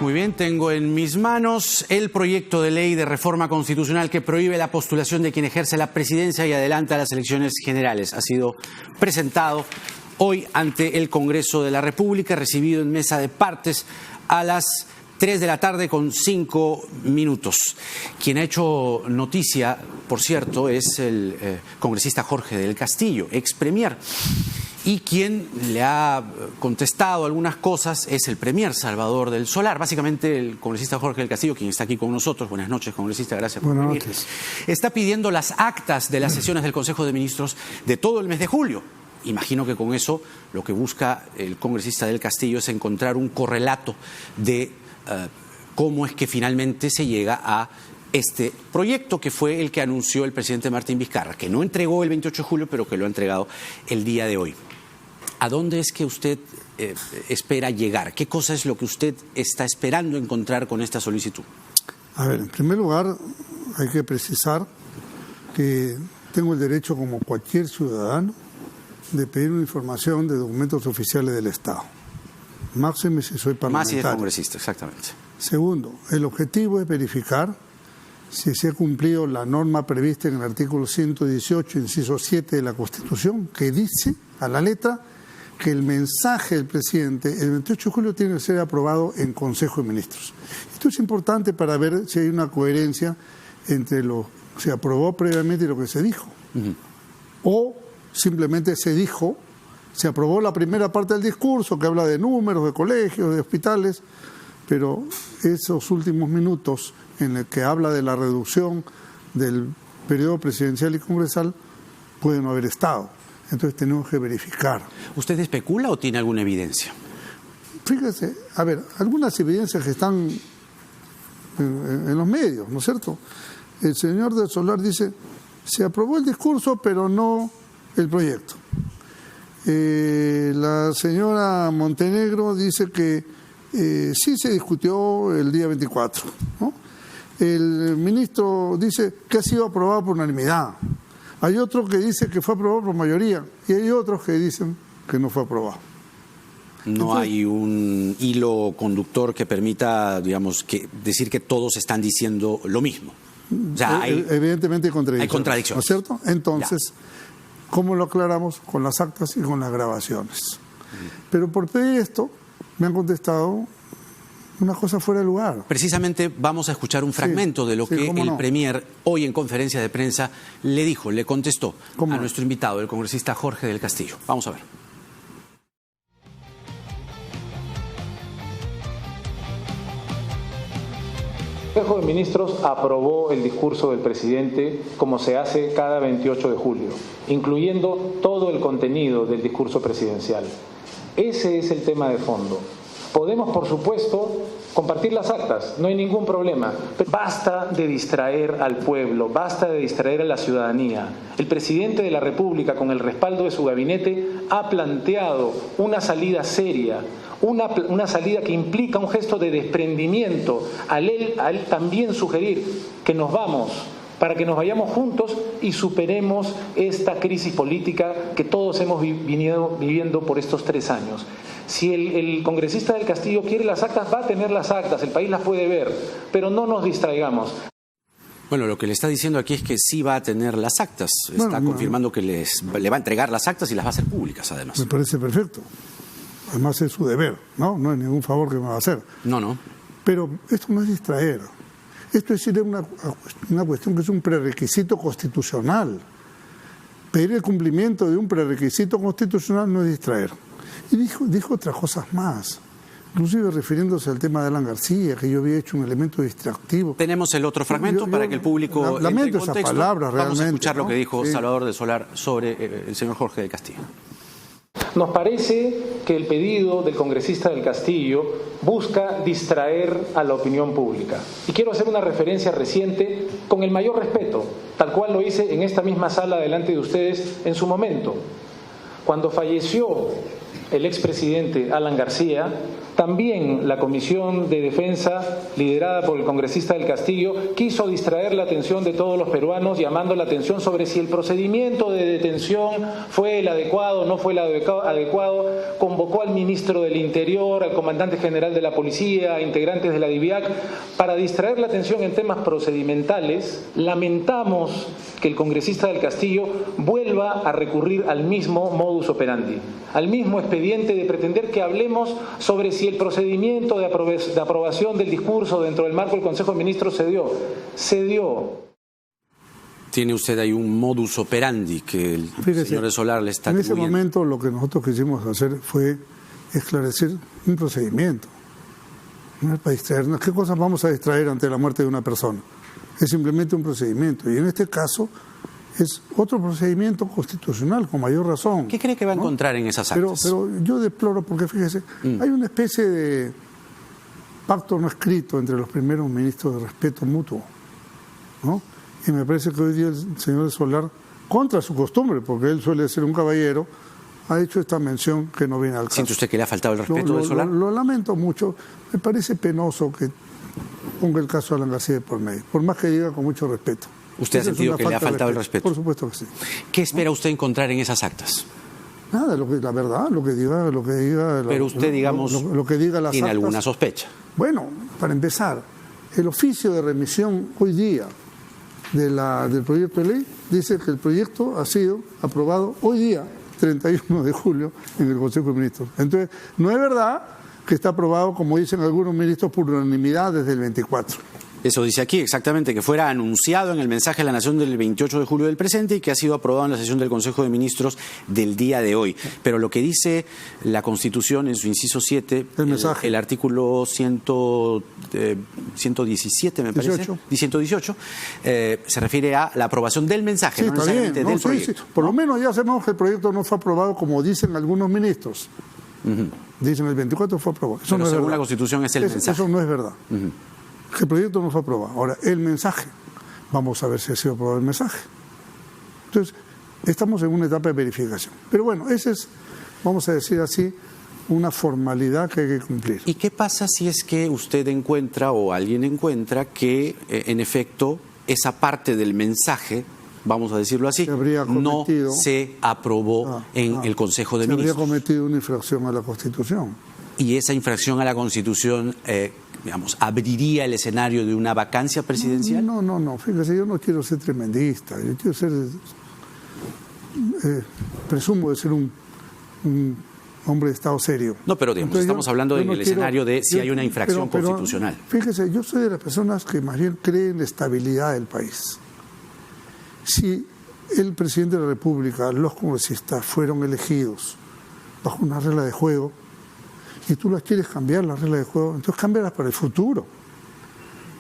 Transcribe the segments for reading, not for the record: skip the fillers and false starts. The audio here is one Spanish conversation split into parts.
Muy bien, tengo en mis manos el proyecto de ley de reforma constitucional que prohíbe la postulación de quien ejerce la presidencia y adelanta las elecciones generales. Ha sido presentado hoy ante el Congreso de la República, recibido en mesa de partes a las 3 de la tarde con 5 minutos. Quien ha hecho noticia, por cierto, es el congresista Jorge del Castillo, ex premier. Y quien le ha contestado algunas cosas es el premier Salvador del Solar. Básicamente el congresista Jorge del Castillo, quien está aquí con nosotros. Buenas noches, congresista, gracias por venir. Buenas noches. Está pidiendo las actas de las sesiones del Consejo de Ministros de todo el mes de julio. Imagino que con eso lo que busca el congresista del Castillo es encontrar un correlato de cómo es que finalmente se llega a este proyecto, que fue el que anunció el presidente Martín Vizcarra, que no entregó el 28 de julio, pero que lo ha entregado el día de hoy. ¿A dónde es que usted espera llegar? ¿Qué cosa es lo que usted está esperando encontrar con esta solicitud? A ver, en primer lugar, hay que precisar que tengo el derecho, como cualquier ciudadano, de pedir una información de documentos oficiales del Estado. Máxime si soy parlamentario. Más si es congresista, exactamente. Segundo, el objetivo es verificar si se ha cumplido la norma prevista en el artículo 118, inciso 7 de la Constitución, que dice a la letra que el mensaje del presidente el 28 de julio tiene que ser aprobado en Consejo de Ministros. Esto es importante para ver si hay una coherencia entre lo que se aprobó previamente y lo que se dijo. O simplemente se dijo, se aprobó la primera parte del discurso que habla de números, de colegios, de hospitales, pero esos últimos minutos en el que habla de la reducción del periodo presidencial y congresal pueden no haber estado. Entonces tenemos que verificar. ¿Usted especula o tiene alguna evidencia? Fíjese, a ver, algunas evidencias que están en los medios, ¿no es cierto? El señor del Solar dice, se aprobó el discurso, pero no el proyecto. La señora Montenegro dice que sí se discutió el día 24, ¿no? El ministro dice que ha sido aprobado por unanimidad. Hay otro que dice que fue aprobado por mayoría y hay otros que dicen que no fue aprobado. No hay un hilo conductor que permita, digamos, decir que todos están diciendo lo mismo. O sea, evidentemente hay contradicciones. Hay contradicciones. ¿No es cierto? Entonces, ¿cómo lo aclaramos? Con las actas y con las grabaciones. Pero por pedir esto, me han contestado una cosa fuera de lugar. Precisamente vamos a escuchar un fragmento de lo que el premier hoy en conferencia de prensa le dijo, le contestó a nuestro invitado, el congresista Jorge del Castillo. Vamos a ver. El Consejo de Ministros aprobó el discurso del presidente como se hace cada 28 de julio, incluyendo todo el contenido del discurso presidencial. Ese es el tema de fondo. Podemos, por supuesto, compartir las actas, no hay ningún problema. Pero basta de distraer al pueblo, basta de distraer a la ciudadanía. El presidente de la República, con el respaldo de su gabinete, ha planteado una salida seria, una salida que implica un gesto de desprendimiento. A él también sugerir que nos vamos, para que nos vayamos juntos y superemos esta crisis política que todos hemos venido viviendo por estos 3 años. Si el congresista del Castillo quiere las actas, va a tener las actas, el país las puede ver, pero no nos distraigamos. Bueno, lo que le está diciendo aquí es que sí va a tener las actas. Está confirmando que le va a entregar las actas y las va a hacer públicas, además. Me parece perfecto. Además es su deber, ¿no? No es ningún favor que me va a hacer. No. Pero esto no es distraer. Esto es una cuestión que es un prerequisito constitucional. Pedir el cumplimiento de un prerequisito constitucional no es distraer. Y dijo otras cosas más, inclusive refiriéndose al tema de Alan García, que yo había hecho un elemento distractivo. Tenemos el otro fragmento para que el público lamento esas palabras realmente. Vamos a escuchar lo que dijo Salvador del Solar sobre el señor Jorge del Castillo. Nos parece que el pedido del congresista del Castillo busca distraer a la opinión pública. Y quiero hacer una referencia reciente con el mayor respeto, tal cual lo hice en esta misma sala delante de ustedes en su momento. Cuando falleció el expresidente Alan García, también la Comisión de Defensa, liderada por el congresista del Castillo, quiso distraer la atención de todos los peruanos, llamando la atención sobre si el procedimiento de detención fue el adecuado o no fue el adecuado. Convocó al ministro del Interior, al comandante general de la Policía, a integrantes de la DIVIAC, para distraer la atención en temas procedimentales. Lamentamos que el congresista del Castillo vuelva a recurrir al mismo modus operandi, al mismo expediente de pretender que hablemos sobre si el procedimiento de aprobación del discurso dentro del marco del Consejo de Ministros se dio. Tiene usted ahí un modus operandi que el señor Solar le está atribuyendo. En ese momento lo que nosotros quisimos hacer fue esclarecer un procedimiento. No es para distraernos. ¿Qué cosas vamos a distraer ante la muerte de una persona? Es simplemente un procedimiento. Y en este caso es otro procedimiento constitucional, con mayor razón. ¿Qué cree que va a encontrar en esas actas? Pero yo deploro, porque fíjese, hay una especie de pacto no escrito entre los primeros ministros de respeto mutuo, ¿no? Y me parece que hoy día el señor Solar, contra su costumbre, porque él suele ser un caballero, ha hecho esta mención que no viene al caso. ¿Siente usted que le ha faltado el respeto del Solar? Lo lamento mucho. Me parece penoso que ponga el caso de Alan García por medio, por más que diga con mucho respeto. ¿Usted ha sentido que le ha faltado el respeto? Por supuesto que sí. ¿Qué espera usted encontrar en esas actas? Nada, la verdad, lo que diga. Pero usted, digamos, lo que diga las ¿tiene actas, alguna sospecha? Bueno, para empezar, el oficio de remisión hoy día del proyecto de ley dice que el proyecto ha sido aprobado hoy día, 31 de julio, en el Consejo de Ministros. Entonces, no es verdad que está aprobado, como dicen algunos ministros, por unanimidad desde el 24. Eso dice aquí exactamente, que fuera anunciado en el mensaje a la Nación del 28 de julio del presente y que ha sido aprobado en la sesión del Consejo de Ministros del día de hoy. Pero lo que dice la Constitución en su inciso 7, el artículo 117, me parece, 118, se refiere a la aprobación del mensaje, sí, no necesariamente del proyecto. Sí. Por lo menos ya sabemos que el proyecto no fue aprobado como dicen algunos ministros. Dicen el 24 fue aprobado. Eso pero no es según verdad. La Constitución es el mensaje. Eso no es verdad. Que el proyecto no fue aprobado. Ahora, el mensaje, vamos a ver si ha sido aprobado el mensaje. Entonces, estamos en una etapa de verificación. Pero bueno, esa es, vamos a decir así, una formalidad que hay que cumplir. ¿Y qué pasa si es que usted encuentra o alguien encuentra que, en efecto, esa parte del mensaje, vamos a decirlo así, no se aprobó en el Consejo de Ministros? Se habría cometido una infracción a la Constitución. Y esa infracción a la Constitución, digamos, ¿abriría el escenario de una vacancia presidencial? No. Fíjese, yo no quiero ser tremendista. Yo quiero ser... presumo de ser un hombre de Estado serio. No, pero digamos, entonces, estamos hablando en el escenario de si hay una infracción constitucional. Fíjese, yo soy de las personas que más bien creen en la estabilidad del país. Si el presidente de la República, los congresistas fueron elegidos bajo una regla de juego, y tú las quieres cambiar, las reglas de juego, entonces cámbialas para el futuro.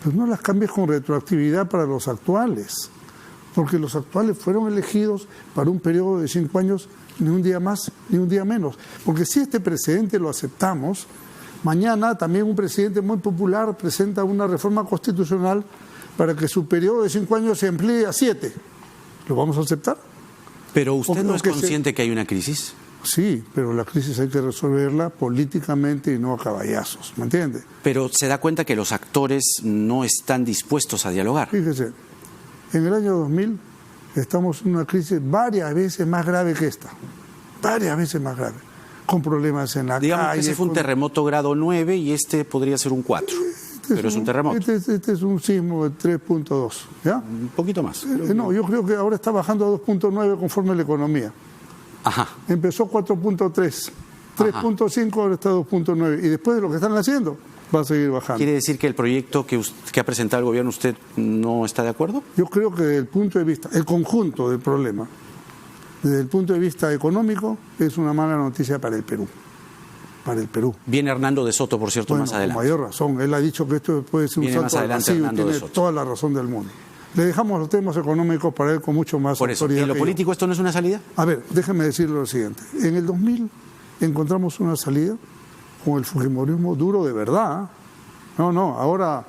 Pero no las cambies con retroactividad para los actuales, porque los actuales fueron elegidos para un periodo de 5 años, ni un día más, ni un día menos. Porque si este precedente lo aceptamos, mañana también un presidente muy popular presenta una reforma constitucional para que su periodo de 5 años se amplíe a 7. ¿Lo vamos a aceptar? ¿Pero usted no es consciente que hay una crisis? Sí, pero la crisis hay que resolverla políticamente y no a caballazos, ¿me entiende? Pero se da cuenta que los actores no están dispuestos a dialogar. Fíjese, en el año 2000 estamos en una crisis varias veces más grave que esta, varias veces más grave, con problemas en la Digamos calle. Que ese fue un terremoto grado 9 y este podría ser un 4, pero es un terremoto. Este es un sismo de 3.2, ¿ya? Un poquito más. No, yo creo que ahora está bajando a 2.9 conforme la economía. Ajá. Empezó 4.3, 3.5, ahora está 2.9. Y después de lo que están haciendo, va a seguir bajando. ¿Quiere decir que el proyecto que ha presentado el gobierno usted no está de acuerdo? Yo creo que desde el punto de vista, el conjunto del problema, desde el punto de vista económico, es una mala noticia para el Perú. Para el Perú. Viene Hernando de Soto, por cierto, más adelante. Con mayor razón. Él ha dicho que esto puede ser un salto al vacío y tiene toda la razón del mundo. Le dejamos los temas económicos para él con mucho más autoridad. Por eso, ¿en lo político esto no es una salida? A ver, déjeme decirle lo siguiente. En el 2000 encontramos una salida con el fujimorismo duro de verdad. Ahora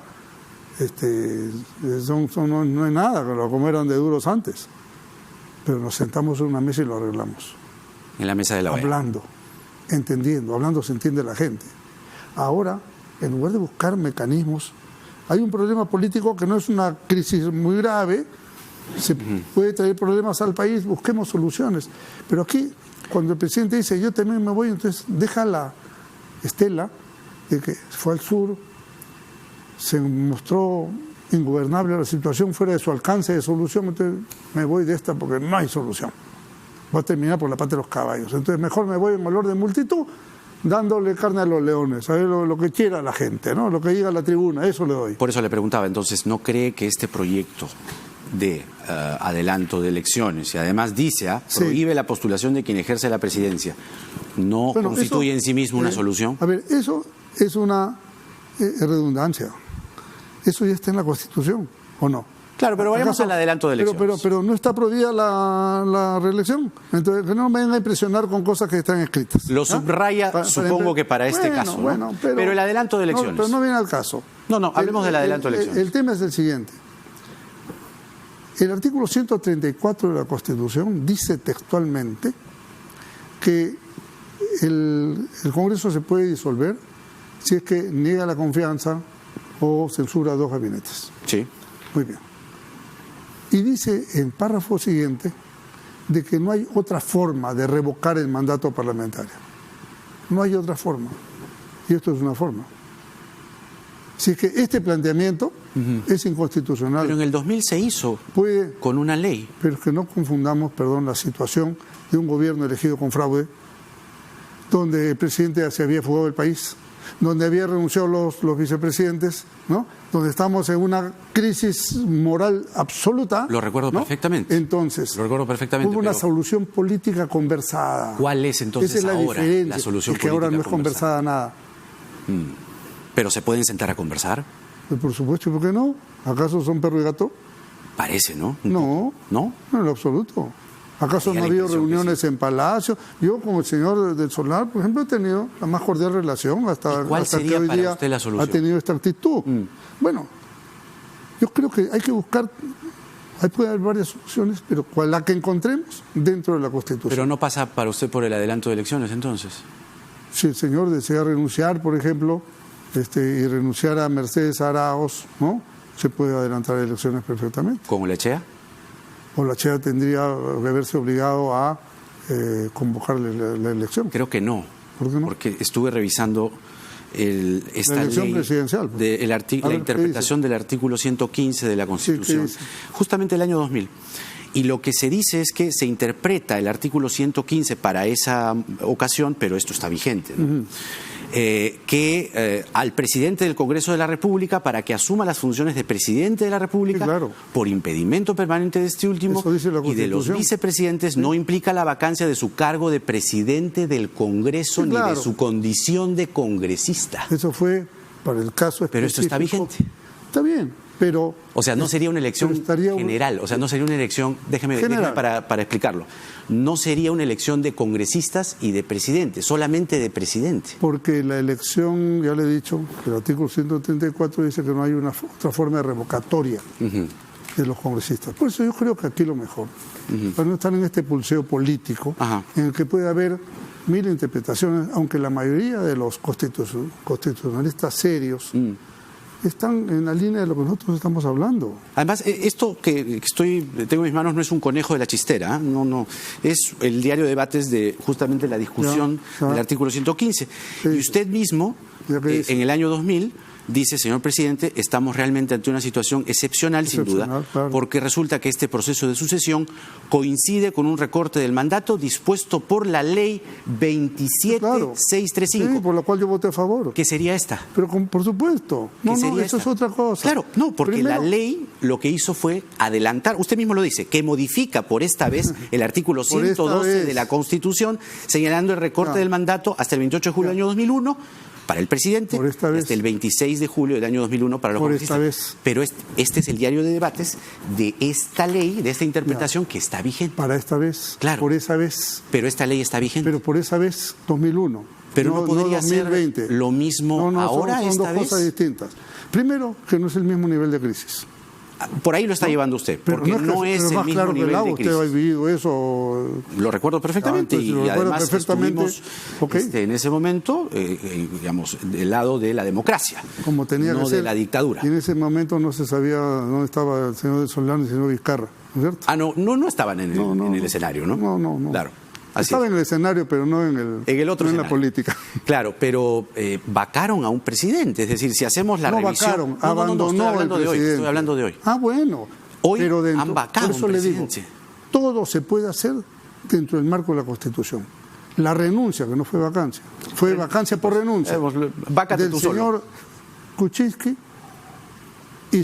no es nada, como eran de duros antes. Pero nos sentamos en una mesa y lo arreglamos. En la mesa de la OEA. Hablando. entendiendo, hablando se entiende la gente. Ahora, en lugar de buscar mecanismos, hay un problema político que no es una crisis muy grave, se puede traer problemas al país, busquemos soluciones. Pero aquí, cuando el presidente dice, yo también me voy, entonces deja la estela de que fue al sur, se mostró ingobernable la situación, fuera de su alcance de solución, entonces me voy de esta porque no hay solución. Voy a terminar por la pata de los caballos. Entonces mejor me voy en olor de multitud, dándole carne a los leones, a ver lo que quiera la gente, ¿no? Lo que diga la tribuna, eso le doy. Por eso le preguntaba, entonces, ¿no cree que este proyecto de adelanto de elecciones, y además dice, prohíbe la postulación de quien ejerce la presidencia, no constituye en sí mismo una solución? A ver, eso es una redundancia. Eso ya está en la Constitución, ¿o no? Claro, pero vayamos al adelanto de elecciones. Pero no está prohibida la reelección. Entonces, que no me vengan a impresionar con cosas que están escritas. Lo subraya, supongo que para este caso, ¿no? Bueno, pero el adelanto de elecciones. Pero no viene al caso. No, hablemos del adelanto de elecciones. El tema es el siguiente. El artículo 134 de la Constitución dice textualmente que el Congreso se puede disolver si es que niega la confianza o censura 2 gabinetes. Sí. Muy bien. Y dice en el párrafo siguiente de que no hay otra forma de revocar el mandato parlamentario. No hay otra forma. Y esto es una forma. Si es que este planteamiento es inconstitucional. Pero en el 2000 se hizo con una ley. Pero es que no confundamos, la situación de un gobierno elegido con fraude, donde el presidente se había fugado del país, donde había renunciado los vicepresidentes, ¿no? Donde estamos en una crisis moral absoluta. Lo recuerdo perfectamente. Entonces, lo recuerdo perfectamente. Hubo una solución política conversada. ¿Cuál es entonces Esa es ahora la solución política? Que ahora no es conversada nada. ¿Pero se pueden sentar a conversar? Pues por supuesto, ¿por qué no? ¿Acaso son perro y gato? Parece, ¿no? No, no en lo absoluto. ¿Acaso no ha habido reuniones en Palacio? Yo, como el señor del Solar, por ejemplo, he tenido la más cordial relación hasta sería que hoy para día usted la solución? Ha tenido esta actitud. Bueno, yo creo que hay que buscar, puede haber varias soluciones, pero la que encontremos dentro de la Constitución. Pero no pasa para usted por el adelanto de elecciones, entonces. Si el señor desea renunciar, por ejemplo, y renunciar a Mercedes Arauz, ¿no? Se puede adelantar elecciones perfectamente. ¿Con Olechea? Olechea tendría que haberse obligado a convocar la elección. Creo que no. ¿Por qué no? Porque estuve revisando esta la elección ley presidencial. La interpretación del artículo 115 de la Constitución, justamente el año 2000. Y lo que se dice es que se interpreta el artículo 115 para esa ocasión, pero esto está vigente, ¿no? Al presidente del Congreso de la República, para que asuma las funciones de presidente de la República, por impedimento permanente de este último, y de los vicepresidentes, no implica la vacancia de su cargo de presidente del Congreso ni de su condición de congresista. Eso fue para el caso específico. Pero esto está vigente. Está bien, pero... O sea, no sería una elección general, o sea, no sería una elección, déjeme para explicarlo, no sería una elección de congresistas y de presidente, solamente de presidente. Porque la elección, ya le he dicho, que el artículo 134 dice que no hay otra forma de revocatoria de los congresistas. Por eso yo creo que aquí lo mejor, para no estar en este pulseo político, en el que puede haber mil interpretaciones, aunque la mayoría de los constitucionalistas serios están en la línea de lo que nosotros estamos hablando. Además, esto que tengo en mis manos no es un conejo de la chistera, ¿eh? No, es el diario de debates de justamente la discusión del artículo 115. Y usted mismo, en el año 2000, dice, señor presidente, estamos realmente ante una situación excepcional, sin duda, porque resulta que este proceso de sucesión coincide con un recorte del mandato dispuesto por la ley 27635. Sí, por la cual yo voté a favor. ¿Qué sería esta? Pero por supuesto. Eso es otra cosa. Claro, no, porque la ley lo que hizo fue adelantar, usted mismo lo dice, que modifica por esta vez el artículo 112 de la Constitución, señalando el recorte del mandato hasta el 28 de julio del año 2001, para el presidente, hasta el 26 de julio del año 2001 para los congresistas. Pero este es el diario de debates de esta ley, de esta interpretación que está vigente. Para esta vez. Claro. Por esa vez. Pero esta ley está vigente. Pero por esa vez, 2001. Pero no podría ser lo mismo ahora, son dos cosas distintas. Primero, que no es el mismo nivel de crisis. Por ahí lo está llevando usted, porque no es el mismo claro nivel de crisis. Usted ha vivido eso. Lo recuerdo perfectamente y además estuvimos okay, en ese momento, digamos, del lado de la democracia, como tenía no que ser, de la dictadura. Y en ese momento no se sabía dónde estaba el señor de Solano y el señor Vizcarra, ¿no es cierto? No estaban en el escenario, ¿no? No. Claro. Estaba en el escenario, pero no en el otro no escenario. En la política. Claro, pero vacaron a un presidente. Es decir, si hacemos la revisión... Abandonó al presidente. Estoy hablando de hoy. Bueno. Hoy pero han vacado por eso un le digo, presidente. todo se puede hacer dentro del marco de la Constitución. La renuncia, que no fue vacancia, fue vacancia por renuncia. Vácate del tú solo. señor Kuczynski y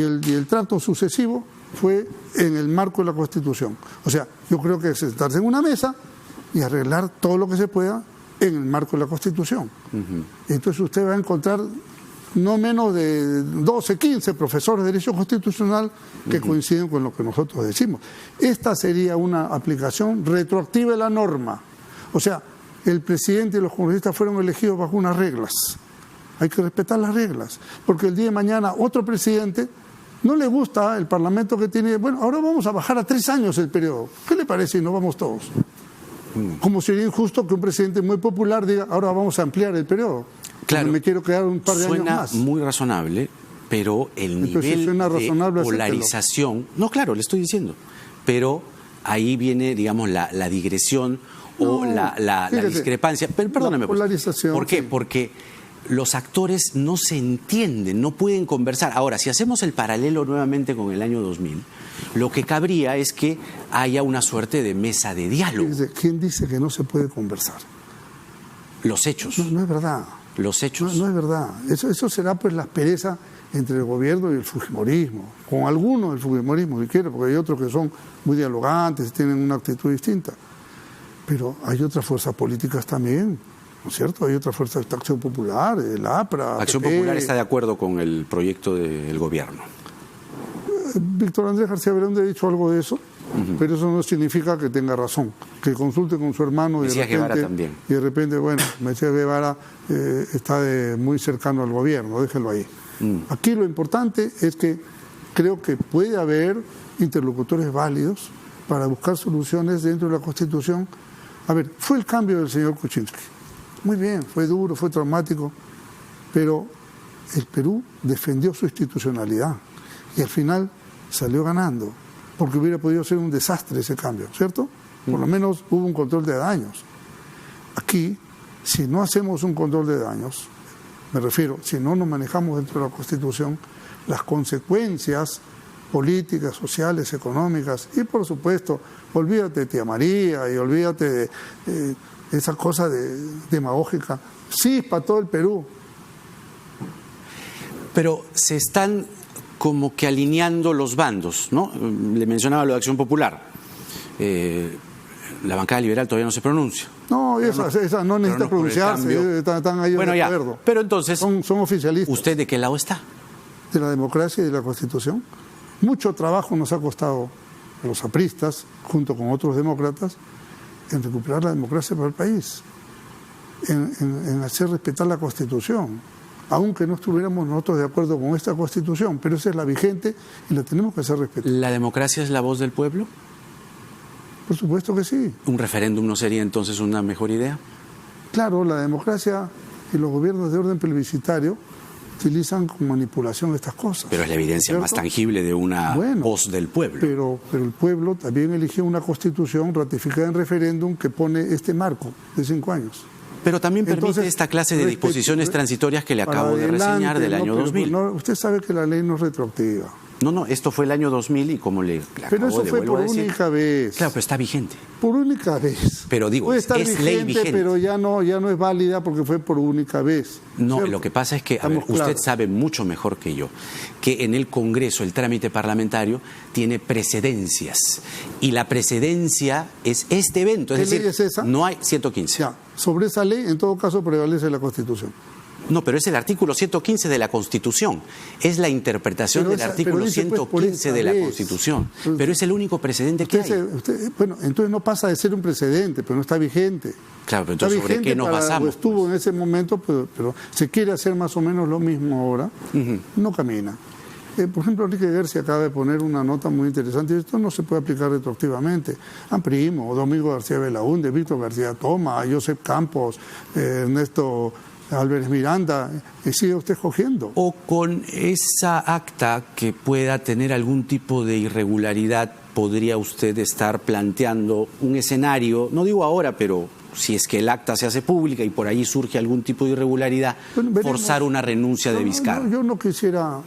el trato sucesivo fue en el marco de la Constitución. O sea, yo creo que es sentarse en una mesa y arreglar todo lo que se pueda en el marco de la Constitución. Entonces usted va a encontrar no menos de 12, 15 profesores de Derecho Constitucional que coinciden con lo que nosotros decimos. Esta sería una aplicación retroactiva de la norma. O sea, el presidente y los congresistas fueron elegidos bajo unas reglas. Hay que respetar las reglas, porque el día de mañana otro presidente no le gusta el Parlamento que tiene. Bueno, ahora vamos a bajar a 3 años el periodo. ¿Qué le parece? Y nos vamos todos. Como sería injusto que un presidente muy popular diga, ahora vamos a ampliar el periodo. Claro, me quiero quedar un par de años más. Suena muy razonable, pero el nivel de polarización... No, claro, le estoy diciendo. Pero ahí viene, digamos, la digresión o la discrepancia. Pero perdóneme. Polarización. ¿Por qué? Porque los actores no se entienden, no pueden conversar. Ahora, si hacemos el paralelo nuevamente con el año 2000, lo que cabría es que haya una suerte de mesa de diálogo. ¿Quién dice que no se puede conversar? Los hechos. No es verdad. Los hechos. No es verdad. Eso será pues la aspereza entre el gobierno y el fujimorismo. Con algunos del fujimorismo, si quiere, porque hay otros que son muy dialogantes y tienen una actitud distinta. Pero hay otras fuerzas políticas también, ¿no es cierto? Hay otras fuerzas de Acción Popular, el APRA. Acción Popular está de acuerdo con el proyecto del gobierno. Víctor Andrés García Belaúnde ha dicho algo de eso, pero eso no significa que tenga razón. Que consulte con su hermano y de repente, bueno, Mesías Guevara está muy cercano al gobierno, déjelo ahí. Aquí lo importante es que creo que puede haber interlocutores válidos para buscar soluciones dentro de la Constitución. A ver, fue el cambio del señor Kuczynski. Muy bien, fue duro, fue traumático, pero el Perú defendió su institucionalidad y al final salió ganando, porque hubiera podido ser un desastre ese cambio, ¿cierto? Por lo menos hubo un control de daños. Aquí, si no hacemos un control de daños, me refiero, si no nos manejamos dentro de la Constitución, las consecuencias políticas, sociales, económicas, y por supuesto, olvídate de Tía María y olvídate de esa cosa demagógica, sí, para todo el Perú. Pero se están como que alineando los bandos, ¿no? Le mencionaba lo de Acción Popular. La bancada liberal todavía no se pronuncia. No, esa no necesita pronunciarse, están ahí de acuerdo. Pero entonces, son oficialistas. ¿Usted de qué lado está? De la democracia y de la Constitución. Mucho trabajo nos ha costado a los apristas, junto con otros demócratas, en recuperar la democracia para el país, en hacer respetar la Constitución, aunque no estuviéramos nosotros de acuerdo con esta Constitución, pero esa es la vigente y la tenemos que hacer respetar. ¿La democracia es la voz del pueblo? Por supuesto que sí. ¿Un referéndum no sería entonces una mejor idea? Claro, la democracia y los gobiernos de orden plebiscitario utilizan con manipulación estas cosas. Pero es la evidencia, ¿cierto?, más tangible de una voz del pueblo. Pero el pueblo también eligió una Constitución ratificada en referéndum que pone este marco de 5 años. Pero también permite esta clase de disposiciones transitorias que le acabo de reseñar del año 2000. Usted sabe que la ley no es retroactiva. No, esto fue el año 2000 y como le acabo de Pero eso fue por única vez. Claro, pero está vigente. Por única vez. Pero digo, puede estar es ley vigente. Pero ya no es válida porque fue por única vez. No, ¿cierto? Lo que pasa es que, usted sabe mucho mejor que yo que en el Congreso el trámite parlamentario tiene precedencias y la precedencia es este evento. Es decir, ley es esa? No hay 115. Ya, sobre esa ley en todo caso prevalece la Constitución. No, pero es el artículo 115 de la Constitución. Es la interpretación del artículo 115 de la Constitución. Pero es el único precedente que hay. Bueno, entonces no pasa de ser un precedente, pero no está vigente. Claro, pero entonces ¿sobre qué nos basamos? Estuvo en ese momento, pero se quiere hacer más o menos lo mismo ahora. No camina. Por ejemplo, Enrique Gersi acaba de poner una nota muy interesante, y esto no se puede aplicar retroactivamente. Primo, Domingo García Belaúnde, Víctor García Toma, Josep Campos, Ernesto Álvarez Miranda, y sigue usted cogiendo. O con esa acta que pueda tener algún tipo de irregularidad, podría usted estar planteando un escenario, no digo ahora, pero si es que el acta se hace pública y por ahí surge algún tipo de irregularidad, bueno, forzar una renuncia de Vizcarra. Yo no quisiera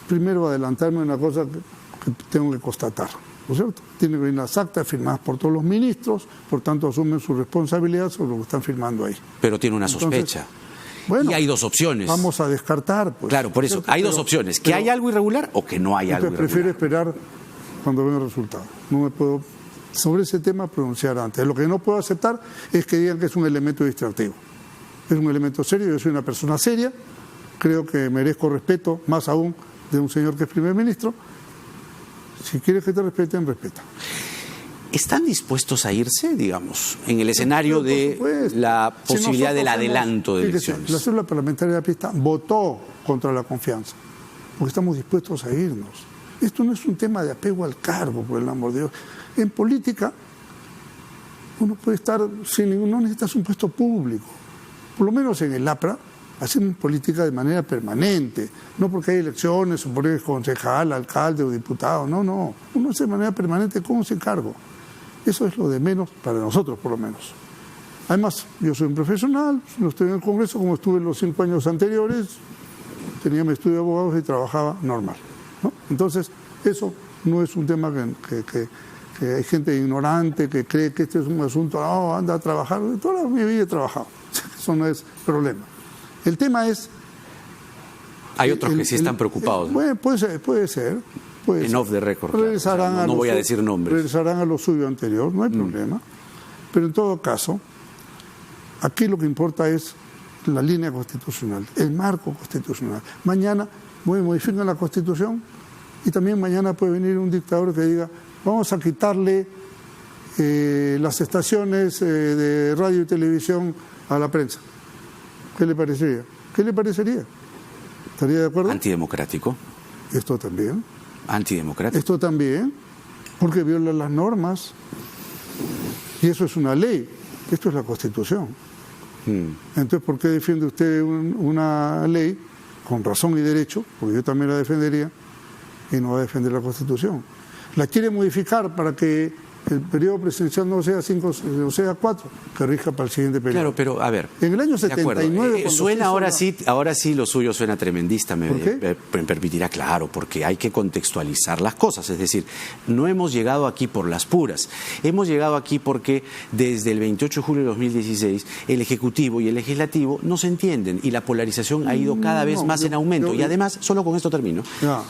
primero adelantarme a una cosa que tengo que constatar, ¿no es cierto? Tienen que venir las actas firmadas por todos los ministros, por tanto asumen su responsabilidad sobre lo que están firmando ahí. Pero tiene una sospecha. Bueno, y hay dos opciones. Vamos a descartar. Pues, claro, por eso, hay dos opciones, que hay algo irregular o que no hay algo irregular. Prefiero esperar cuando venga el resultado. No me puedo sobre ese tema pronunciar antes. Lo que no puedo aceptar es que digan que es un elemento distractivo. Es un elemento serio, yo soy una persona seria, creo que merezco respeto, más aún de un señor que es primer ministro. Si quieres que te respeten, respeta. ¿Están dispuestos a irse, digamos, en el escenario de la posibilidad del adelanto de elecciones? La célula parlamentaria de la pista votó contra la confianza, porque estamos dispuestos a irnos. Esto no es un tema de apego al cargo, por el amor de Dios. En política, uno puede estar sin ningún, no necesitas un puesto público. Por lo menos en el APRA, hacemos política de manera permanente, no porque hay elecciones o porque es concejal, alcalde o diputado, no. Uno hace de manera permanente con ese cargo. Eso es lo de menos para nosotros, por lo menos. Además, yo soy un profesional, no estoy en el Congreso como estuve en los 5 años anteriores, tenía mi estudio de abogados y trabajaba normal, ¿no? Entonces, eso no es un tema que hay gente ignorante que cree que este es un asunto, anda a trabajar, toda mi vida he trabajado, eso no es problema. El tema es... Hay otros que sí están preocupados, ¿no? Bueno, puede ser. En off the record, claro. No voy a decir nombres. Regresarán a lo suyo anterior, no hay problema. Pero en todo caso, aquí lo que importa es la línea constitucional, el marco constitucional. Mañana modifican la Constitución y también mañana puede venir un dictador que diga vamos a quitarle las estaciones de radio y televisión a la prensa. ¿Qué le parecería? ¿Estaría de acuerdo? Antidemocrático. Esto también. Antidemocrático. Esto también, porque viola las normas. Y eso es una ley. Esto es la Constitución. Entonces, ¿por qué defiende usted una ley con razón y derecho? Porque yo también la defendería y no va a defender la Constitución. La quiere modificar para que el periodo presidencial no sea 5, o sea 4, que rija para el siguiente periodo. Claro, pero a ver. En el año 79... Suena ahora sí lo suyo suena tremendista, me permitirá, claro, porque hay que contextualizar las cosas. Es decir, no hemos llegado aquí por las puras. Hemos llegado aquí porque desde el 28 de julio de 2016 el Ejecutivo y el Legislativo no se entienden y la polarización ha ido cada vez más en aumento. Y además, solo con esto termino,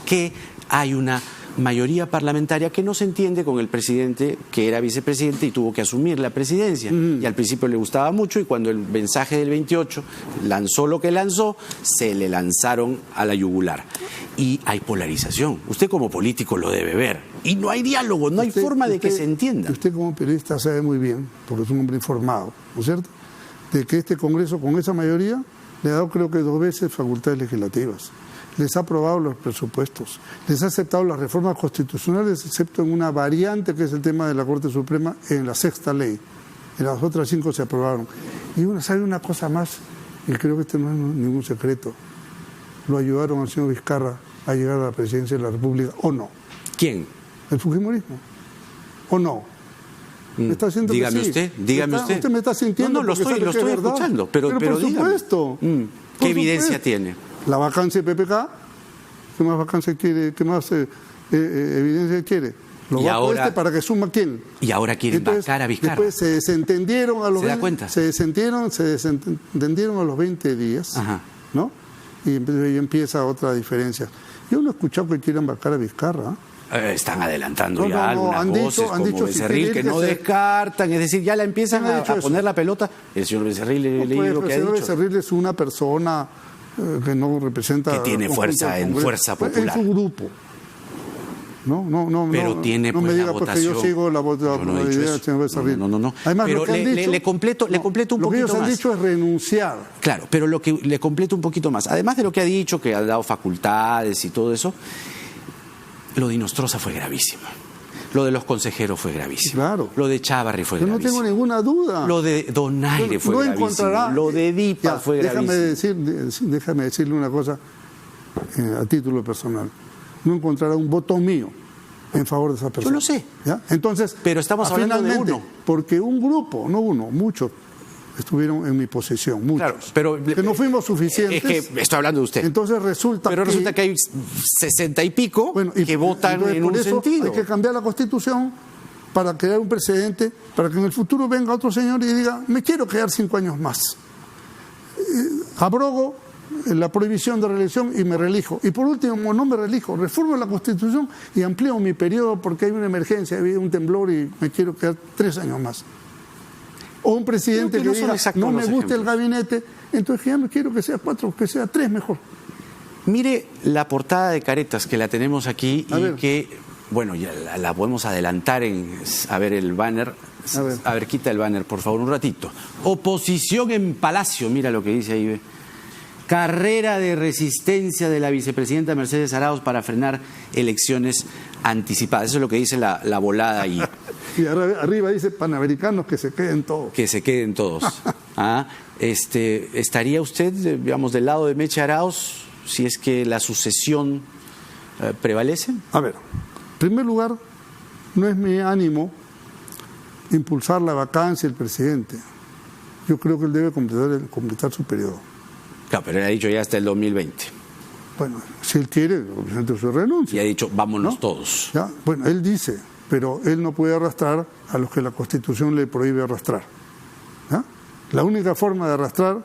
que hay una mayoría parlamentaria que no se entiende con el presidente que era vicepresidente y tuvo que asumir la presidencia. Y al principio le gustaba mucho y cuando el mensaje del 28 lanzó lo que lanzó, se le lanzaron a la yugular. Y hay polarización. Usted como político lo debe ver. Y no hay diálogo, no hay forma de que se entienda. Usted como periodista sabe muy bien, porque es un hombre informado, ¿no es cierto?, de que este Congreso con esa mayoría le ha dado creo que 2 veces facultades legislativas. Les ha aprobado los presupuestos, les ha aceptado las reformas constitucionales, excepto en una variante que es el tema de la Corte Suprema en la 6ª ley. En las otras 5 se aprobaron. Y sabe una cosa más, y creo que este no es ningún secreto. Lo ayudaron al señor Vizcarra a llegar a la presidencia de la República, ¿o no? ¿Quién? El fujimorismo. ¿O no? ¿Me está haciendo dígame que sí? Dígame usted. Usted me está sintiendo. No, lo estoy escuchando, pero por supuesto. ¿Qué evidencia tiene? La vacancia de PPK, ¿qué más vacancia quiere? ¿Qué más evidencia quiere? Lo ahora, para que suma quién. Y ahora quieren vacar a Vizcarra. Después se desentendieron a los ¿Se da cuenta? Se desentendieron a los 20 días, ¿no? Y ahí empieza otra diferencia. Yo no he escuchado que quieran vacar a Vizcarra. Están adelantando algunas voces como Becerril que no descartan, es decir, ya la empiezan a poner la pelota. El señor Becerril le digo que ha dicho. Becerril es una persona que no representa... Que tiene fuerza popular. En su grupo. Pero tiene no pues, me diga la porque votación. yo sigo la idea del señor Becerril. No. Además, pero lo que han dicho, le completo un poquito más. Lo que ellos han dicho es renunciar. Claro, pero lo que le completo un poquito más. Además de lo que ha dicho, que ha dado facultades y todo eso, lo de Inostroza fue gravísimo. Lo de los consejeros fue gravísimo. Claro. Lo de Chávarri fue Yo gravísimo. no tengo ninguna duda. Lo de Donaire fue gravísimo. Lo de Dipa fue gravísimo. Déjame decirle una cosa a título personal. No encontrará un voto mío en favor de esa persona. Yo lo sé. ¿Ya? Entonces, pero estamos hablando de uno. Porque un grupo, no uno, muchos estuvieron en mi posesión, muchos. Claro, pero que no fuimos suficientes. Es que estoy hablando de usted. Entonces resulta que hay 60 y pico que votan en un sentido. Hay que cambiar la Constitución para crear un precedente, para que en el futuro venga otro señor y diga, me quiero quedar 5 años más. Abrogo la prohibición de reelección y me reelijo. Y por último, no me reelijo, reformo la Constitución y amplío mi periodo porque hay una emergencia, hay un temblor y me quiero quedar 3 años más. O un presidente que diga, no me gusta el gabinete, entonces ya no quiero que sea 4, que sea 3 mejor. Mire la portada de Caretas, que la tenemos aquí que, bueno, ya la podemos adelantar a ver el banner. A ver, quita el banner, por favor, un ratito. Oposición en Palacio, mira lo que dice ahí. Carrera de resistencia de la vicepresidenta Mercedes Arauz para frenar elecciones anticipadas. Eso es lo que dice la volada ahí. Y arriba dice panamericanos que se queden todos. Que se queden todos. ¿Estaría usted, digamos, del lado de Meche Arauz si es que la sucesión prevalece? A ver, en primer lugar, no es mi ánimo impulsar la vacancia del presidente. Yo creo que él debe completar su periodo. Claro, pero él ha dicho ya hasta el 2020. Bueno, si él quiere, el presidente se renuncia. Y ha dicho, vámonos todos. ¿Ya? Bueno, él dice, pero él no puede arrastrar a los que la Constitución le prohíbe arrastrar. ¿Ya? La única forma de arrastrar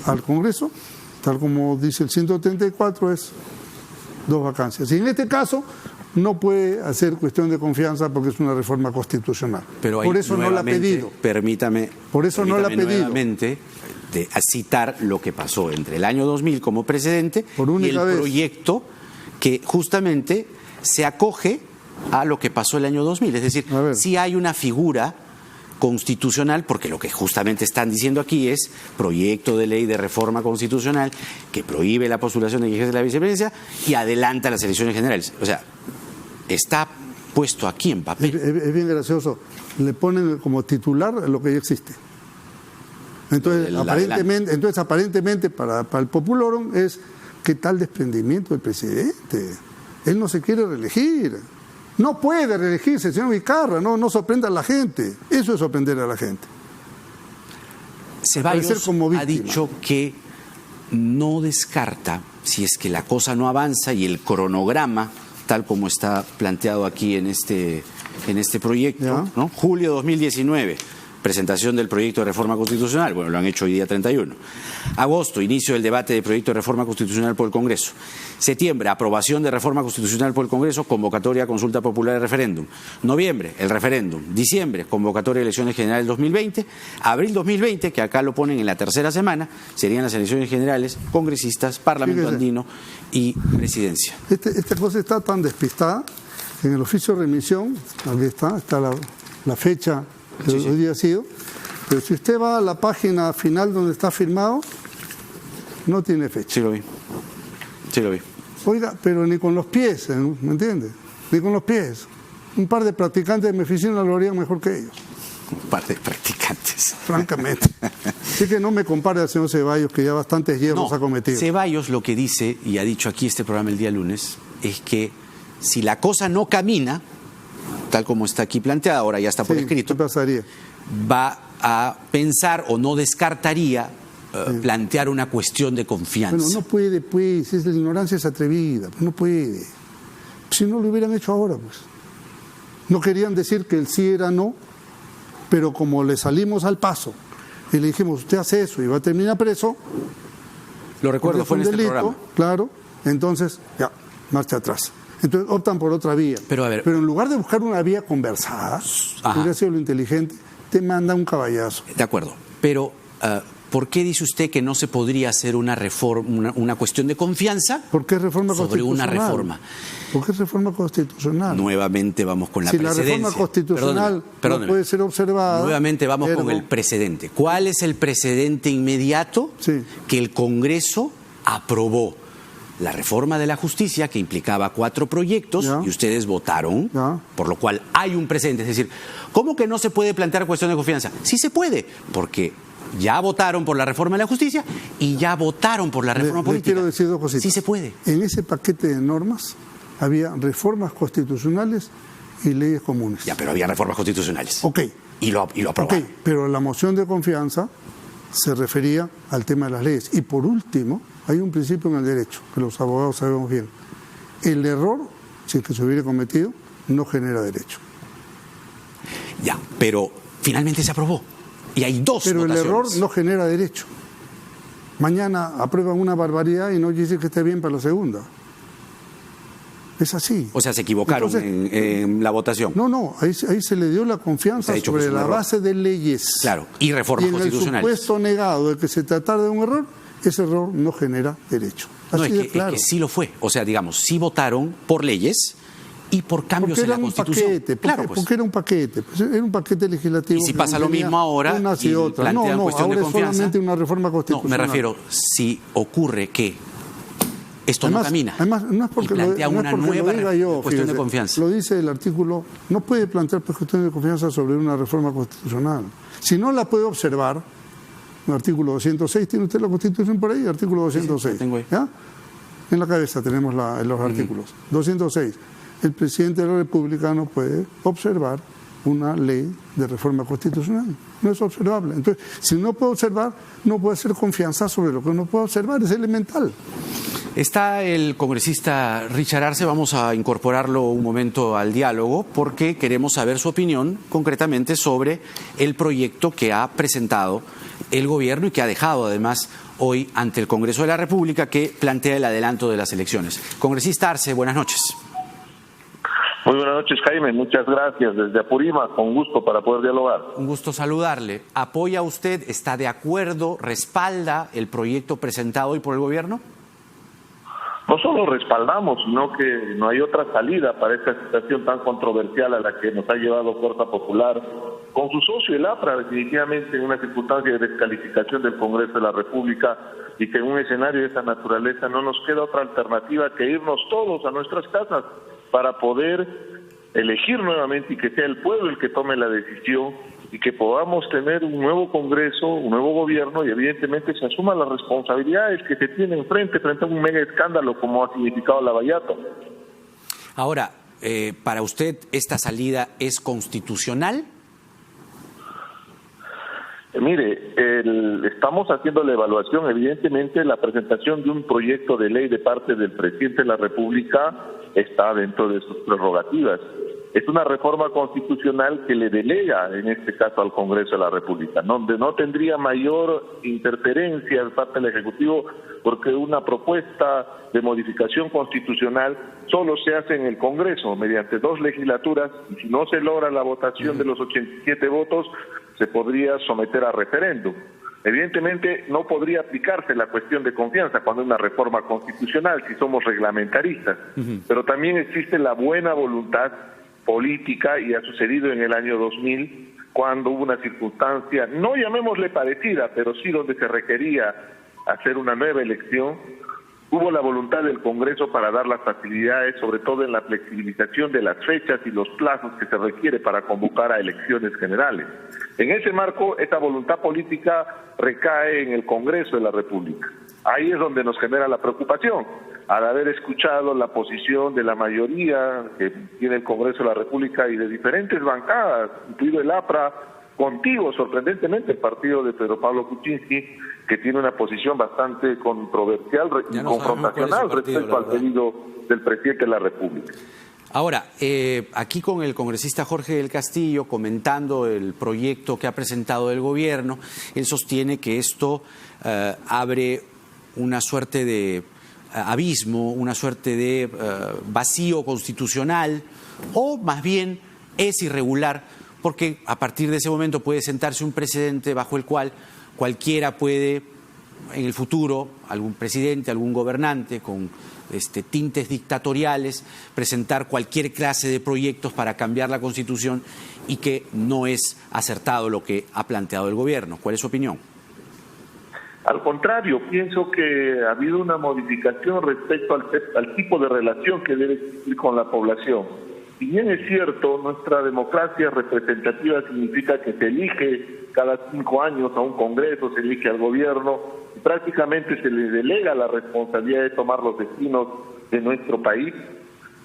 al Congreso, tal como dice el 134, es 2 vacancias. Y en este caso no puede hacer cuestión de confianza porque es una reforma constitucional. Pero por eso no la ha pedido. Permítame nuevamente de citar lo que pasó entre el año 2000 como precedente y el proyecto que justamente se acoge a lo que pasó el año 2000. Es decir, si hay una figura constitucional, porque lo que justamente están diciendo aquí es proyecto de ley de reforma constitucional que prohíbe la postulación de quien ejerce la vicepresidencia y adelanta las elecciones generales. O sea, está puesto aquí en papel. Es bien gracioso. Le ponen como titular lo que ya existe. Entonces, aparentemente para el populorum es qué tal desprendimiento del presidente. Él no se quiere reelegir. No puede reelegirse, señor Vizcarra. No sorprenda a la gente. Eso es sorprender a la gente. Ceballos ha dicho que no descarta, si es que la cosa no avanza y el cronograma, tal como está planteado aquí en este proyecto, ¿no? Julio 2019. Presentación del proyecto de reforma constitucional, bueno, lo han hecho hoy día 31. Agosto, inicio del debate del proyecto de reforma constitucional por el Congreso. Septiembre, aprobación de reforma constitucional por el Congreso, convocatoria a consulta popular y referéndum. Noviembre, el referéndum. Diciembre, convocatoria de elecciones generales 2020. Abril 2020, que acá lo ponen en la tercera semana, serían las elecciones generales, congresistas, Parlamento andino y presidencia. Esta cosa está tan despistada, en el oficio de remisión, aquí está la fecha que hoy día ha sido, pero si usted va a la página final donde está firmado, no tiene fecha. Sí lo vi. Oiga, pero ni con los pies, ¿me entiende? Ni con los pies. Un par de practicantes de mi oficina lo harían mejor que ellos. Un par de practicantes. Francamente. Así que no me compare al señor Ceballos, que ya bastantes hierros ha cometido. Ceballos lo que dice, y ha dicho aquí este programa el día lunes, es que si la cosa no camina, tal como está aquí planteada, ahora ya está por escrito, ¿qué pasaría? Va a pensar o no descartaría plantear una cuestión de confianza. Bueno, no puede, pues, la ignorancia es atrevida, no puede. Si no lo hubieran hecho ahora, pues. No querían decir que el sí era no, pero como le salimos al paso y le dijimos, usted hace eso y va a terminar preso. Lo recuerdo, fue en este programa. Claro, entonces, ya, marcha atrás. Entonces optan por otra vía. Pero en lugar de buscar una vía conversada, hubiera sido lo inteligente, te manda un caballazo. De acuerdo, pero ¿por qué dice usted que no se podría hacer una reforma, una cuestión de confianza? ¿Por qué reforma sobre constitucional? Una reforma. ¿Por qué reforma constitucional? Nuevamente vamos con la si precedencia. Si la reforma constitucional no puede ser observada... Nuevamente vamos con el precedente. ¿Cuál es el precedente inmediato? Sí. Que el Congreso aprobó la reforma de la justicia, que implicaba 4 proyectos, y ustedes votaron, por lo cual hay un precedente. Es decir, ¿cómo que no se puede plantear cuestión de confianza? Sí se puede, porque ya votaron por la reforma de la justicia y ya votaron por la reforma política. Quiero decir 2 cositas. Sí se puede. En ese paquete de normas había reformas constitucionales y leyes comunes. Ya, pero había reformas constitucionales. Ok. Y lo aprobaron. Ok, pero la moción de confianza se refería al tema de las leyes. Y por último, hay un principio en el derecho, que los abogados sabemos bien. El error, si es que se hubiera cometido, no genera derecho. Ya, pero finalmente se aprobó. Y hay 2 Pero votaciones. El error no genera derecho. Mañana aprueban una barbaridad y no dice que esté bien para la segunda. Es así. O sea, se equivocaron. Entonces, en la votación. No, ahí se le dio la confianza sobre la base de leyes. Claro, y reformas constitucionales. Y en el supuesto negado de que se tratara de un error, ese error no genera derecho. Así es que sí lo fue. O sea, digamos, sí votaron por leyes y por cambios en la Constitución. Porque era un paquete. Era un paquete legislativo. Y si pasa lo mismo ahora y plantean cuestión ahora de confianza. Es solamente una reforma constitucional. No, me refiero, si ocurre que esto no camina. Además, no es porque, una nueva lo diga yo, cuestión fíjese, de confianza. Lo dice el artículo, no puede plantear cuestión de confianza sobre una reforma constitucional. Si no la puede observar, el artículo 206, ¿tiene usted la Constitución por ahí? Artículo 206. Sí, tengo ahí. ¿Ya? En la cabeza tenemos los artículos. 206. El presidente de la República no puede observar una ley de reforma constitucional. No es observable. Entonces, si no puede observar, no puede hacer confianza sobre lo que no puede observar. Es elemental. Está el congresista Richard Arce, vamos a incorporarlo un momento al diálogo porque queremos saber su opinión concretamente sobre el proyecto que ha presentado el gobierno y que ha dejado además hoy ante el Congreso de la República, que plantea el adelanto de las elecciones. Congresista Arce, buenas noches. Muy buenas noches, Jaime. Muchas gracias. Desde Apurímac, con gusto para poder dialogar. Un gusto saludarle. ¿Apoya usted, está de acuerdo, respalda el proyecto presentado hoy por el gobierno? No solo respaldamos, sino que no hay otra salida para esta situación tan controversial a la que nos ha llevado Fuerza Popular con su socio el APRA, definitivamente en una circunstancia de descalificación del Congreso de la República, y que en un escenario de esa naturaleza no nos queda otra alternativa que irnos todos a nuestras casas para poder elegir nuevamente y que sea el pueblo el que tome la decisión y que podamos tener un nuevo Congreso, un nuevo gobierno y evidentemente se asuman las responsabilidades que se tienen frente a un mega escándalo como ha significado Lavallato. Ahora, ¿para usted esta salida es constitucional? Mire, estamos haciendo la evaluación. Evidentemente, la presentación de un proyecto de ley de parte del presidente de la República está dentro de sus prerrogativas. Es una reforma constitucional que le delega, en este caso, al Congreso de la República, donde no tendría mayor interferencia de parte del Ejecutivo, porque una propuesta de modificación constitucional solo se hace en el Congreso, mediante 2 legislaturas, y si no se logra la votación de los 87 votos, se podría someter a referéndum. Evidentemente no podría aplicarse la cuestión de confianza cuando es una reforma constitucional, si somos reglamentaristas, pero también existe la buena voluntad política, y ha sucedido en el año 2000, cuando hubo una circunstancia, no llamémosle parecida, pero sí donde se requería hacer una nueva elección, hubo la voluntad del Congreso para dar las facilidades, sobre todo en la flexibilización de las fechas y los plazos que se requiere para convocar a elecciones generales. En ese marco, esta voluntad política recae en el Congreso de la República. Ahí es donde nos genera la preocupación, al haber escuchado la posición de la mayoría que tiene el Congreso de la República y de diferentes bancadas, incluido el APRA, contigo, sorprendentemente, el partido de Pedro Pablo Kuczynski, que tiene una posición bastante controversial y confrontacional respecto al pedido del presidente de la República. Ahora, aquí con el congresista Jorge del Castillo comentando el proyecto que ha presentado el gobierno, él sostiene que esto abre una suerte de abismo, una suerte de vacío constitucional, o más bien es irregular, porque a partir de ese momento puede sentarse un precedente bajo el cual cualquiera puede, en el futuro, algún presidente, algún gobernante con tintes dictatoriales, presentar cualquier clase de proyectos para cambiar la Constitución y que no es acertado lo que ha planteado el gobierno. ¿Cuál es su opinión? Al contrario, pienso que ha habido una modificación respecto al tipo de relación que debe existir con la población. Si bien es cierto, nuestra democracia representativa significa que se elige cada 5 años a un Congreso, se elige al gobierno, y prácticamente se le delega la responsabilidad de tomar los destinos de nuestro país.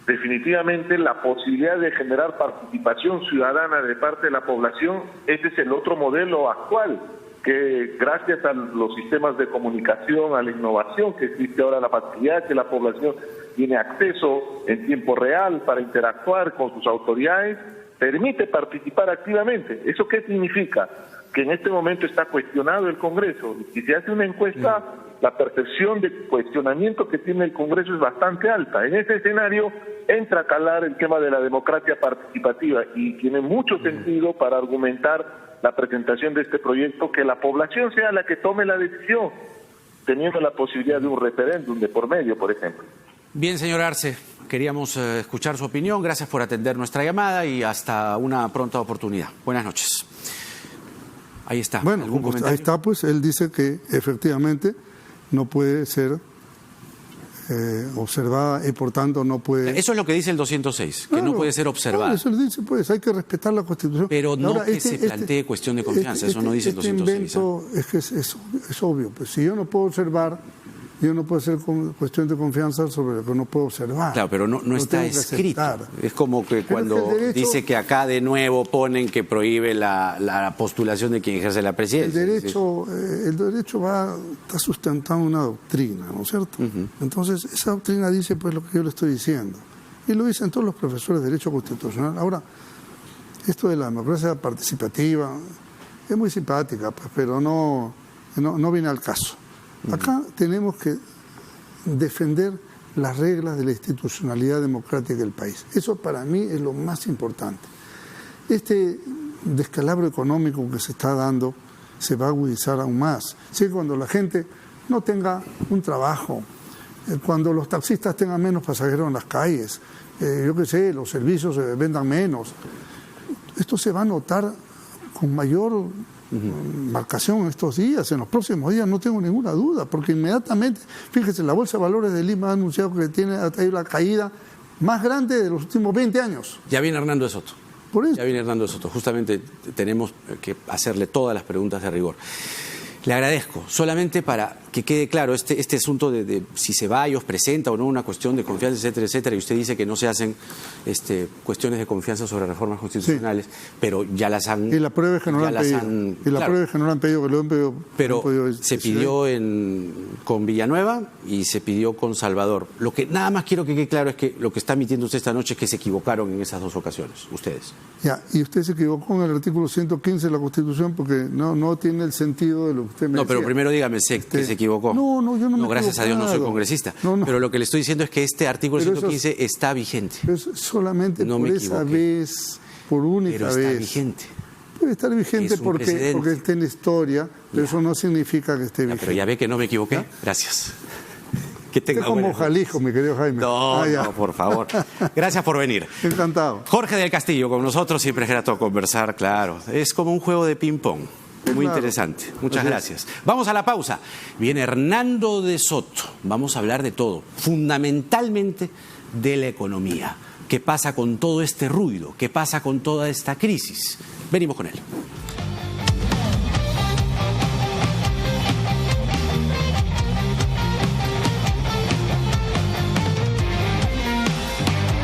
Definitivamente la posibilidad de generar participación ciudadana de parte de la población, ese es el otro modelo actual, que gracias a los sistemas de comunicación, a la innovación que existe ahora, la facilidad que la población tiene acceso en tiempo real para interactuar con sus autoridades, permite participar activamente. ¿Eso qué significa? Que en este momento está cuestionado el Congreso. Si se hace una encuesta, la percepción de cuestionamiento que tiene el Congreso es bastante alta. En ese escenario entra a calar el tema de la democracia participativa y tiene mucho sentido para argumentar la presentación de este proyecto, que la población sea la que tome la decisión, teniendo la posibilidad de un referéndum de por medio, por ejemplo. Bien, señor Arce, queríamos escuchar su opinión. Gracias por atender nuestra llamada y hasta una pronta oportunidad. Buenas noches. Ahí está. Bueno, pues, ahí está, pues él dice que efectivamente no puede ser observada y por tanto no puede... Eso es lo que dice el 206, claro, que no puede ser observada. Claro, eso le dice, pues hay que respetar la Constitución. Pero no ahora, que se plantee cuestión de confianza, eso no dice el 206. Invento, es que es obvio, pues si yo no puedo observar, yo no puedo hacer cuestión de confianza sobre lo que no puedo observar. Claro, pero no está escrito. Es como que cuando dice que acá de nuevo ponen que prohíbe la postulación de quien ejerce la presidencia. El derecho está sustentado en una doctrina, ¿no es cierto? Entonces, esa doctrina dice pues lo que yo le estoy diciendo. Y lo dicen todos los profesores de Derecho Constitucional. Ahora, esto de la democracia participativa es muy simpática, pues, pero no viene al caso. Acá tenemos que defender las reglas de la institucionalidad democrática del país. Eso para mí es lo más importante. Este descalabro económico que se está dando se va a agudizar aún más. ¿Sí? Cuando la gente no tenga un trabajo, cuando los taxistas tengan menos pasajeros en las calles, yo qué sé, los servicios se vendan menos, esto se va a notar con mayor marcación estos días, en los próximos días, no tengo ninguna duda, porque inmediatamente, fíjese, la Bolsa de Valores de Lima ha anunciado que tiene la caída más grande de los últimos 20 años. Ya viene Hernando de Soto. Por eso. Ya viene Hernando de Soto. Justamente tenemos que hacerle todas las preguntas de rigor. Le agradezco, solamente para que quede claro este asunto de si Ceballos presenta o no una cuestión de confianza, etcétera, etcétera, y usted dice que no se hacen cuestiones de confianza sobre reformas constitucionales, sí, pero ya las han... Y la prueba es que no la han pedido. Y la prueba es que no la han pedido, que lo han pedido. Pero se pidió con Villanueva y se pidió con Salvador. Lo que nada más quiero que quede claro es que lo que está emitiendo usted esta noche es que se equivocaron en esas dos ocasiones, ustedes. Ya, y usted se equivocó en el artículo 115 de la Constitución porque no tiene el sentido de lo que usted me decía. Pero primero dígame que se equivocó. No, yo no me he gracias a Dios no soy congresista. No. Pero lo que le estoy diciendo es que este artículo 115 está vigente. Pero es solamente por esa vez, por única vez. Pero está vigente. Puede estar vigente porque está en la historia, pero eso no significa que esté vigente. Pero ya ve que no me equivoqué. ¿Ya? Gracias. Que tenga como Jalisco, mi querido Jaime. No, por favor. Gracias por venir. Encantado. Jorge del Castillo con nosotros, siempre es grato conversar, claro. Es como un juego de ping-pong. Muy interesante. Muchas gracias. Vamos a la pausa. Viene Hernando de Soto. Vamos a hablar de todo, fundamentalmente de la economía. ¿Qué pasa con todo este ruido? ¿Qué pasa con toda esta crisis? Venimos con él.